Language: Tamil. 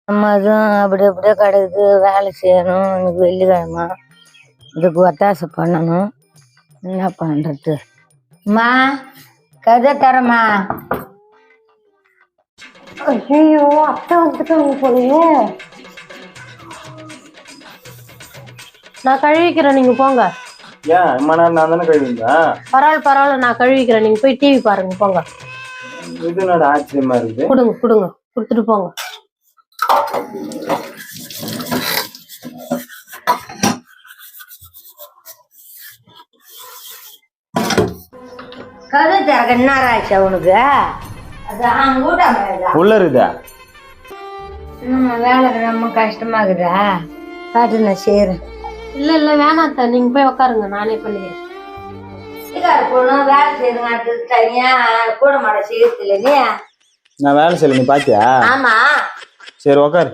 நம்ம அதுவும் அப்படி அப்படியே கிடக்குது. வேலை செய்யணும். இன்னைக்கு வெள்ளிக்கிழமை. இதுக்கு ஒத்தாசை பண்ணணும். என்ன பண்றது? அம்மா கதை தரமா? ஐயோ அத்தை வந்துட்டாங்க போலயே. நான் கழுவிக்கிறேன், நீங்க போங்க. ஏன் அம்மா நான் தானே கழுவிந்தேன். பரவாயில்ல நான் கழுவிக்கிறேன், நீங்க போய் டிவி பாருங்க போங்க. இது என்னோட ஆச்சரியமா இருக்குது. கொடுங்க கொடுத்துட்டு போங்க. கதை தர என்ன ஆச்சு உனக்கு? அதான் உள்ள இருக்குதா? வேலை ரொம்ப கஷ்டமா இருக்குதா? காட்டு நான் செய்யறேன். இல்ல வேணாத்த, நீங்க போய் உட்காருங்க, நானே பண்ணிக்கிறேன். போகணும் வேலை செய்யுங்க. தனியா கூட மாட செய்யறது இல்லை. நான் வேலை செய்யல, நீ பாத்தியா? ஆமா சரி உக்காரு.